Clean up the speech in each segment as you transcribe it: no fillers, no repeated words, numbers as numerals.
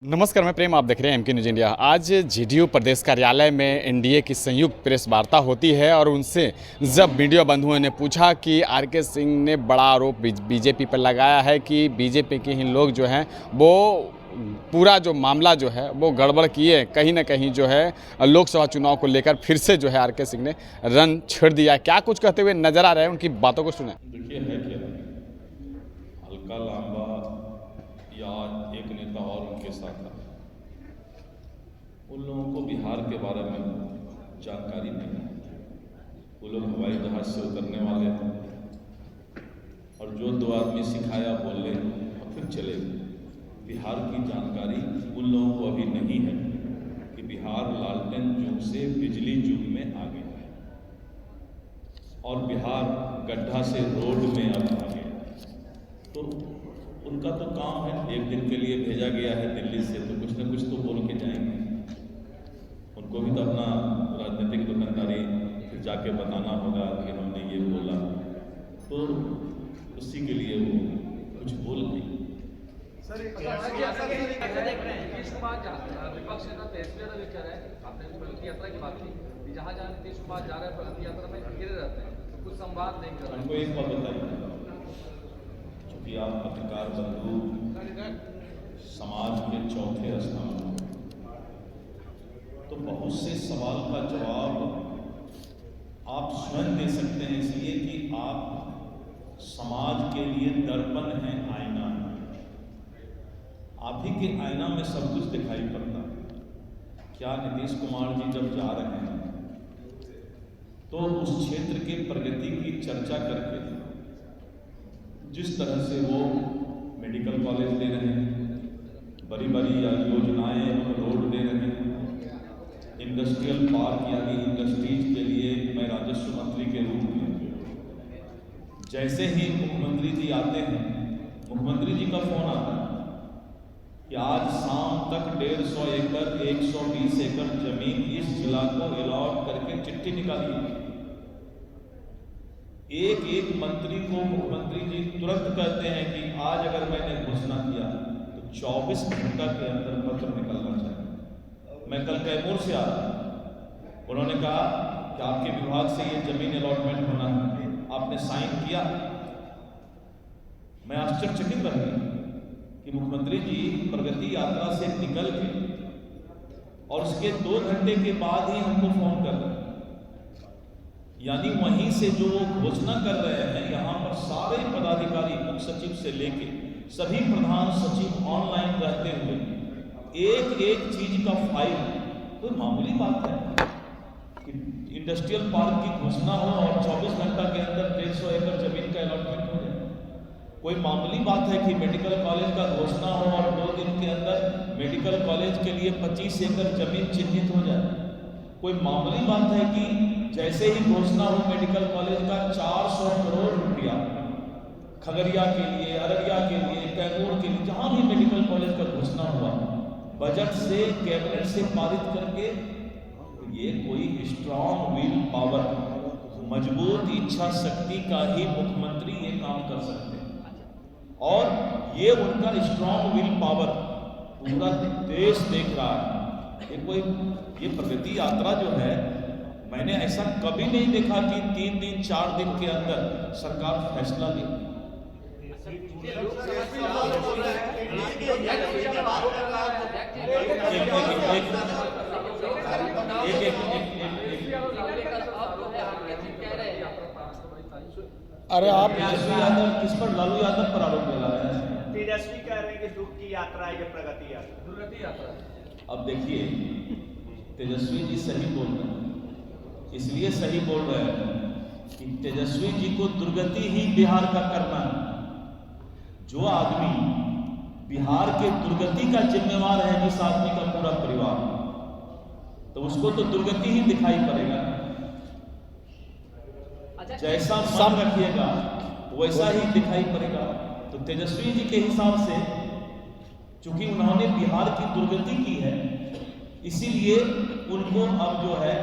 नमस्कार, मैं प्रेम। आप देख रहे हैं एमके न्यूज इंडिया। आज जेडीयू प्रदेश कार्यालय में एनडीए की संयुक्त प्रेस वार्ता होती है और उनसे जब मीडिया बंधुओं ने पूछा कि आरके सिंह ने बड़ा आरोप बीजेपी पर लगाया है कि बीजेपी के ही लोग जो हैं वो पूरा जो मामला जो है वो गड़बड़ किए, कहीं ना कहीं जो है लोकसभा चुनाव को लेकर फिर से जो है आरके सिंह ने रन छेड़ दिया। क्या कुछ कहते हुए नजर आ रहे हैं, उनकी बातों को सुने। देखिए, है क्या हल्का लांबा या एक नेता और उनके साथ था, उन लोगों को बिहार के बारे में जानकारी नहीं है। वो लोग हवाई जहाज से उतरने वाले थे और जो दो आदमी सिखाया बोले और फिर चले गए। बिहार की जानकारी उन लोगों को अभी नहीं है कि बिहार लालटेन युग से बिजली युग में आ गया है और बिहार गड्ढा से रोड में अब आ गया। तो उनका तो काम है, एक दिन के लिए भेजा गया है दिल्ली से, तो कुछ न कुछ तो बोल के जाएंगे। उनको भी तो अपना राजनीतिक दुकानदारी फिर जाके बताना होगा कि हमने ये बोला, तो उसी के लिए वो कुछ बोल नहीं। सर नीतीश कुमार विपक्ष नेता तेजस्वी यादव विचार है, आपने प्रगति यात्रा की बात की, जहाँ जहाँ नीतीश कुमार जा रहे हैं प्रगति यात्रा में घिरे रहते हैं, कुछ संवाद नहीं कर रहे। हमको एक बात बताइए, चूँकि आप पत्रकार बंधु समाज के चौथे स्थान, तो बहुत से सवाल का जवाब आप स्वयं दे सकते हैं, इसलिए कि आप समाज के लिए दर्पण हैं, आईना है। आप ही के आईना में सब कुछ दिखाई पड़ता है। क्या नीतीश कुमार जी जब जा रहे हैं तो उस क्षेत्र के प्रगति की चर्चा करके जिस तरह से वो मेडिकल कॉलेज दे रहे हैं, बड़ी बड़ी योजनाएं रोड दे रहे हैं, इंडस्ट्रियल पार्क यानी इंडस्ट्रीज के लिए मैं राजस्व मंत्री के रूप में जैसे ही मुख्यमंत्री जी आते हैं, मुख्यमंत्री जी का फोन आता है कि आज शाम तक 150 एकड़ 120 एकड़ जमीन इस जिला को अलॉट करके चिट्ठी निकालिए। एक एक मंत्री को मुख्यमंत्री जी तुरंत कहते हैं कि आज अगर मैंने घोषणा किया तो 24 घंटा के अंदर पत्र निकलना चाहिए। मैं कल कैमूर से आ रहा, उन्होंने कहा कि आपके विभाग से ये जमीन अलॉटमेंट होना है, आपने साइन किया। मैं आश्चर्यचकित रह गया कि मुख्यमंत्री जी प्रगति यात्रा से निकल के और उसके 2 घंटे के बाद ही हमको फोन कर रहे हैं। यानी वहीं से जो वो घोषणा कर रहे हैं, यहाँ पर सारे पदाधिकारी मुख्य सचिव से लेके सभी प्रधान सचिव ऑनलाइन रहते हुए एक एक चीज का फाइल, तो मामूली बात है कि इंडस्ट्रियल पार्क की घोषणा हो और 24 घंटा के अंदर 150 एकड़ जमीन का अलॉटमेंट हो जाए। कोई मामूली बात है कि मेडिकल कॉलेज का घोषणा हो और 2 दिन के अंदर मेडिकल कॉलेज के लिए 25 एकड़ जमीन चिन्हित हो जाए। कोई मामूली बात है कि जैसे ही घोषणा हो मेडिकल कॉलेज का 400 करोड़ रुपया खगड़िया के लिए, अररिया के लिए, कैमूर के लिए, जहां भी मेडिकल कॉलेज का घोषणा हुआ, बजट से कैबिनेट से पारित करके, ये कोई स्ट्रॉन्ग विल पावर, मजबूत इच्छा शक्ति का ही मुख्यमंत्री ये काम कर सकते हैं। और ये उनका स्ट्रॉन्ग विल पावर पूरा देश देख रहा है। ये प्रगति यात्रा जो है, मैंने ऐसा कभी नहीं देखा कि 3 दिन 4 दिन के अंदर सरकार फैसला ले। अरे आप तेजस्वी यादव किस पर, लालू यादव पर आरोप लगा रहे हैं। तेजस्वी कह रहे हैं कि दुख की यात्रा है, ये प्रगति यात्रा। अब देखिए, तेजस्वी जी सही बोल रहे हैं, इसलिए सही बोल रहे हैं कि तेजस्वी जी को दुर्गति ही बिहार का करना है। जो आदमी बिहार के दुर्गति का जिम्मेवार है, जिस आदमी का पूरा परिवार, तो उसको तो दुर्गति ही दिखाई पड़ेगा। जैसा मन रखिएगा वैसा ही दिखाई पड़ेगा। तो तेजस्वी जी के हिसाब से चूंकि उन्होंने बिहार की दुर्गति की है, इसीलिए उनको अब जो है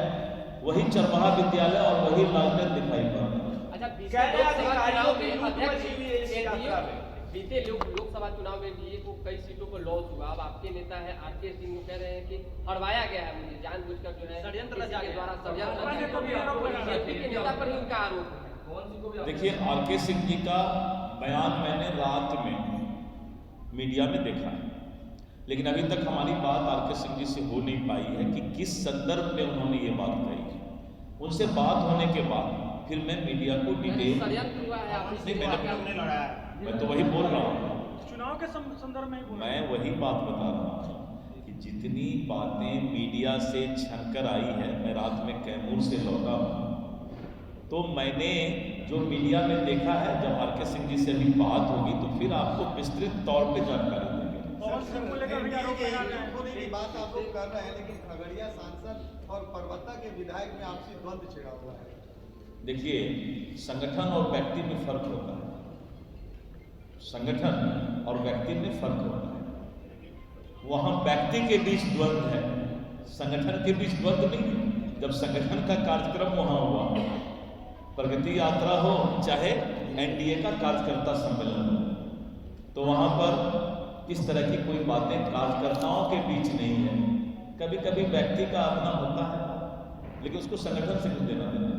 वही चरवाहा विद्यालय और वही लालटेन दिखाई पड़ रहा है। बीते लोकसभा चुनाव में एनडीए को कई सीटों पर लॉस हुआ। अब आपके नेता है आरके सिंह वो कह रहे हैं कि हड़वाया गया है, मुझे जानबूझकर जो है षड्यंत्र किसी के द्वारा षड्यंत्र बीजेपी के नेता पर ही उनका आरोप है। देखिए, आरके सिंह जी का बयान मैंने रात में मीडिया में देखा है, लेकिन अभी तक हमारी बात आरके सिंह जी से हो नहीं पाई है कि किस संदर्भ में उन्होंने ये बात कही है। उनसे बात होने के बाद फिर मैं मीडिया को डिटेल षड्यंत्र हुआ है आपसे नहीं, मैं तो वही बोल रहा हूँ, चुनाव के संदर्भ में ही बोल मैं वही बात बता रहा हूँ कि जितनी बातें मीडिया से छनकर आई है, मैं रात में कैमूर से लौटा हूँ, तो मैंने जो मीडिया में देखा है, जब आरके सिंह जी से भी बात होगी तो फिर आपको विस्तृत तौर पे जानकारी देंगे। होने की बात आप लोग कर रहे हैं, लेकिन खगड़िया सांसद और परबत्ता के विधायक में आपसी द्वंद्व छिड़ा हुआ है। देखिए, संगठन और व्यक्ति में फर्क होता है, संगठन और व्यक्ति में फर्क होता है। वहां व्यक्ति के बीच द्वंद्व है, संगठन के बीच द्वंद्व नहीं है। जब संगठन का कार्यक्रम वहां हुआ, प्रगति यात्रा हो चाहे एनडीए का कार्यकर्ता सम्मेलन हो, तो वहां पर इस तरह की कोई बातें कार्यकर्ताओं के बीच नहीं है। कभी कभी व्यक्ति का अपना होता है, लेकिन उसको संगठन से कुछ देना देना।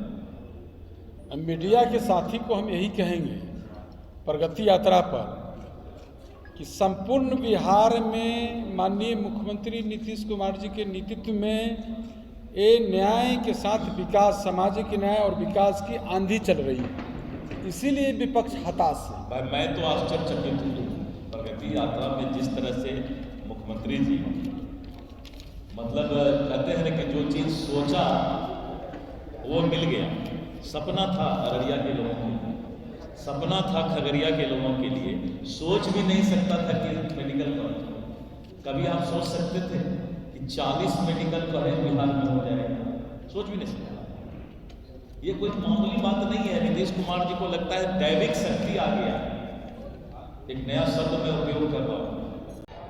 मीडिया के साथी को हम यही कहेंगे प्रगति यात्रा पर कि संपूर्ण बिहार में माननीय मुख्यमंत्री नीतीश कुमार जी के नेतृत्व में ये न्याय के साथ विकास, सामाजिक न्याय और विकास की आंधी चल रही है, इसीलिए विपक्ष हताश है। भाई, मैं तो आश्चर्यचकित हूँ प्रगति यात्रा में जिस तरह से मुख्यमंत्री जी मतलब कहते हैं कि जो चीज़ सोचा वो मिल गया। सपना था अररिया के लोगों के लिए, सपना था खगड़िया के लोगों के लिए। सोच भी नहीं सकता था कि मेडिकल कॉलेज, कभी आप सोच सकते थे कि 40 मेडिकल कॉलेज बिहार में हो जाएगा? सोच भी नहीं सकता। ये कोई मामूली बात नहीं है। नीतीश कुमार जी को लगता है दैविक शक्ति आ गया, एक नया शब्द में उपयोग कर रहा हूँ।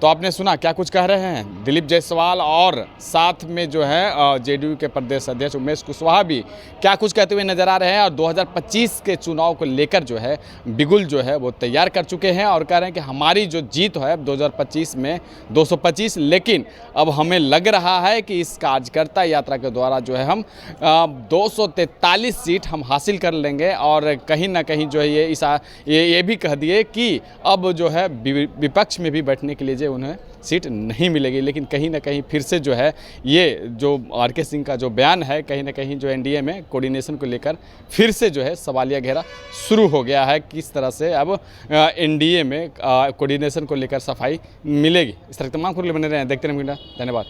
तो आपने सुना क्या कुछ कह रहे हैं दिलीप जायसवाल, और साथ में जो है जेडीयू के प्रदेश अध्यक्ष उमेश कुशवाहा भी क्या कुछ कहते हुए नजर आ रहे हैं। और 2025 के चुनाव को लेकर जो है बिगुल जो है वो तैयार कर चुके हैं और कह रहे हैं कि हमारी जो जीत है 2025 में 225, लेकिन अब हमें लग रहा है कि इस कार्यकर्ता यात्रा के द्वारा जो है हम 243 सीट हम हासिल कर लेंगे। और कहीं ना कहीं जो है ये भी कह दिए कि अब जो है विपक्ष में भी बैठने के लिए उन्हें सीट नहीं मिलेगी। लेकिन कहीं ना कहीं फिर से जो है ये जो आरके सिंह का जो बयान है, कहीं ना कहीं जो एनडीए में कोऑर्डिनेशन को लेकर फिर से जो है सवालिया घेरा शुरू हो गया है। किस तरह से अब एनडीए में कोऑर्डिनेशन को लेकर सफाई मिलेगी। इस तरह तमाम खबरें बने रहे हैं, देखते रहें मीडिया। धन्यवाद।